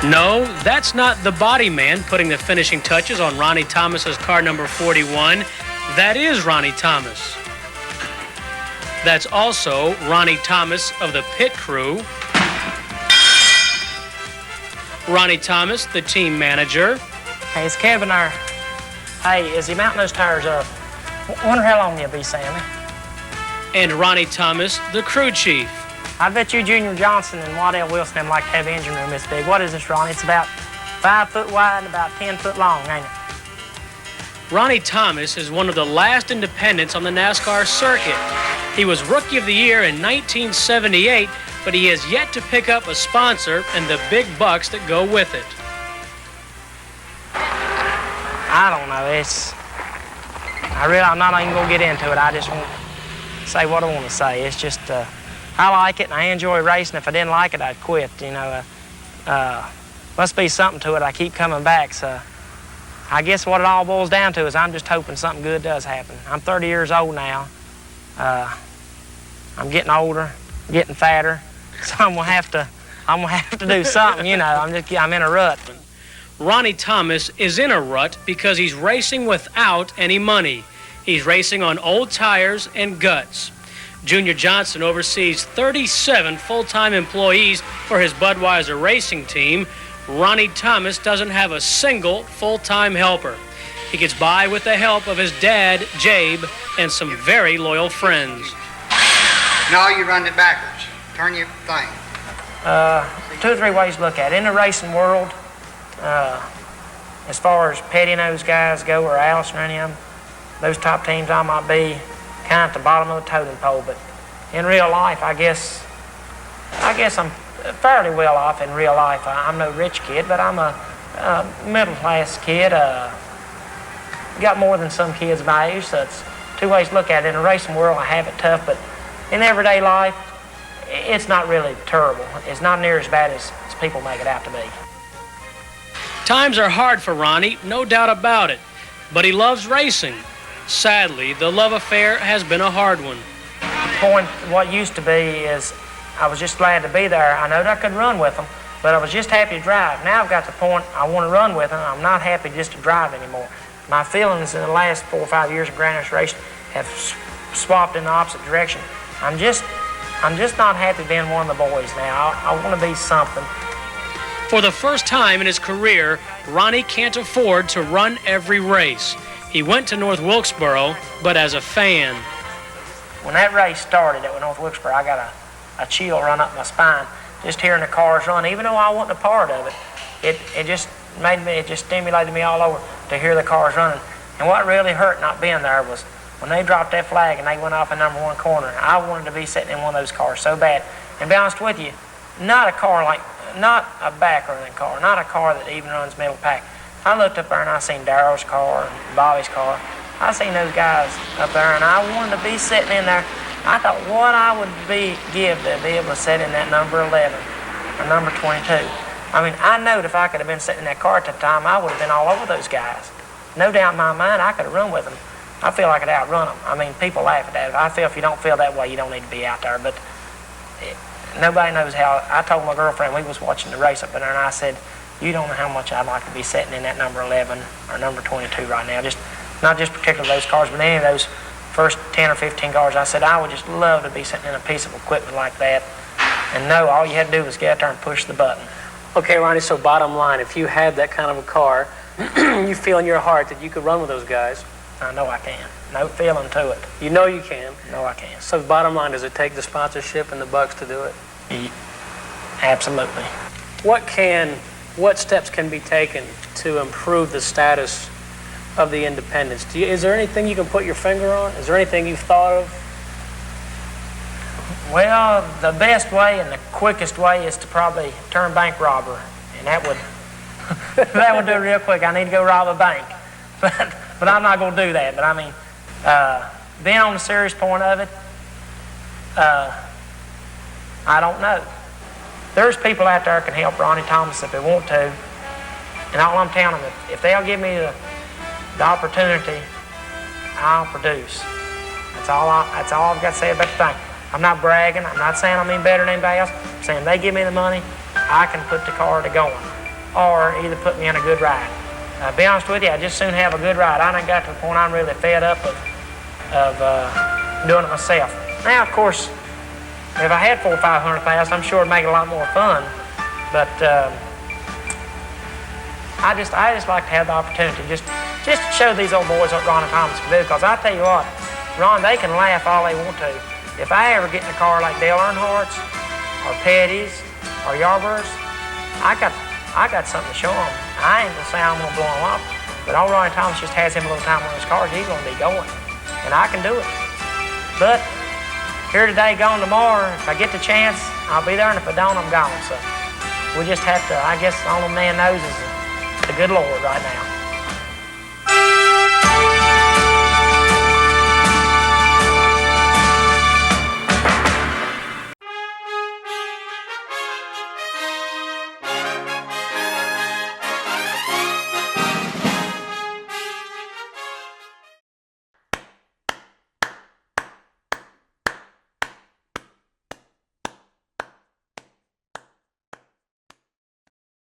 No, that's not the body man putting the finishing touches on Ronnie Thomas's car number 41. That is Ronnie Thomas. That's also Ronnie Thomas of the pit crew. Ronnie Thomas, the team manager. Hey, it's Kevin there. Hey, is he mounting those tires up? Wonder how long you'll be, Sammy. And Ronnie Thomas, the crew chief. I bet you Junior Johnson and Waddell Wilson them like to have an engine room this big. What is this, Ronnie? It's about 5 foot wide and about 10 foot long, ain't it? Ronnie Thomas is one of the last independents on the NASCAR circuit. He was Rookie of the Year in 1978, but he has yet to pick up a sponsor and the big bucks that go with it. I don't know. I'm not even going to get into it. I just want to say what I want to say. It's just, I like it and I enjoy racing. If I didn't like it, I'd quit. You know, must be something to it. I keep coming back. So I guess what it all boils down to is I'm just hoping something good does happen. I'm 30 years old now. I'm getting older, getting fatter, so I'm gonna have to do something. You know, I'm in a rut. Ronnie Thomas is in a rut because he's racing without any money. He's racing on old tires and guts. Junior Johnson oversees 37 full-time employees for his Budweiser racing team. Ronnie Thomas doesn't have a single full-time helper. He gets by with the help of his dad, Jabe, and some very loyal friends. No, you run it backwards. Turn your thing. 2 or 3 ways to look at it. In the racing world, as far as petty-nose guys go, or Allison or any of them, those top teams, I might be kind of at the bottom of the totem pole. But in real life, I guess I'm fairly well off in real life. I'm no rich kid, but I'm a middle-class kid. Got more than some kids my age, so it's 2 ways to look at it. In the racing world, I have it tough, but in everyday life, it's not really terrible. It's not near as bad as people make it out to be. Times are hard for Ronnie, no doubt about it, but he loves racing. Sadly, the love affair has been a hard one. What used to be is I was just glad to be there. I know that I could run with them, but I was just happy to drive. Now I've got the point I want to run with them. I'm not happy just to drive anymore. My feelings in the last 4 or 5 years of Grand National racing have swapped in the opposite direction. I'm just not happy being one of the boys now. I want to be something. For the first time in his career, Ronnie can't afford to run every race. He went to North Wilkesboro, but as a fan. When that race started at North Wilkesboro, I got a chill run up my spine just hearing the cars run. Even though I wasn't a part of it, it just stimulated me all over to hear the cars running. And what really hurt not being there was when they dropped that flag and they went off in number 1 corner. I wanted to be sitting in one of those cars so bad. And to be honest with you, not a back running car, not a car that even runs middle pack. I looked up there and I seen Darrell's car and Bobby's car. I seen those guys up there and I wanted to be sitting in there. I thought what I would give to be able to sit in that number 11 or number 22. I mean, I know that if I could have been sitting in that car at that time, I would have been all over those guys. No doubt in my mind, I could have run with them. I feel like I could outrun them. I mean, people laugh at that. I feel if you don't feel that way, you don't need to be out there. But nobody knows how. I told my girlfriend, we was watching the race up in there, and I said, you don't know how much I'd like to be sitting in that number 11 or number 22 right now. Not just particularly those cars, but any of those first 10 or 15 cars. I said, I would just love to be sitting in a piece of equipment like that. And no, all you had to do was get out there and push the button. Okay, Ronnie, so bottom line, if you had that kind of a car, you feel in your heart that you could run with those guys? I know I can. No feeling to it. You know you can? No, I can. So bottom line, does it take the sponsorship and the bucks to do it? Yeah, absolutely. What steps can be taken to improve the status of the independents? Is there anything you can put your finger on? Is there anything you've thought of? Well, the best way and the quickest way is to probably turn bank robber, and that would that would do it real quick. I need to go rob a bank, but I'm not going to do that. But I mean, being on the serious point of it, I don't know. There's people out there that can help Ronnie Thomas if they want to, and all I'm telling them, if they'll give me the opportunity, I'll produce. That's all I've got to say about the thing. I'm not bragging. I'm not saying I'm any better than anybody else. I'm saying they give me the money, I can put the car to going. or either put me in a good ride. Be honest with you, I just soon have a good ride. I done got to the point I'm really fed up of doing it myself. Now, of course, if I had 400,000 or 500,000, I'm sure it'd make it a lot more fun. But I just like to have the opportunity just to show these old boys what Ronnie Thomas can do. Because I tell you what, Ron, they can laugh all they want to. If I ever get in a car like Dale Earnhardt's or Petty's or Yarbrough's, I got something to show them. I ain't gonna say I'm gonna blow them up, but old Ronnie Thomas just has him a little time on his cars. He's gonna be going, and I can do it. But here today, gone tomorrow. If I get the chance, I'll be there, and if I don't, I'm gone. So we just have to. I guess all a man knows is the good Lord right now.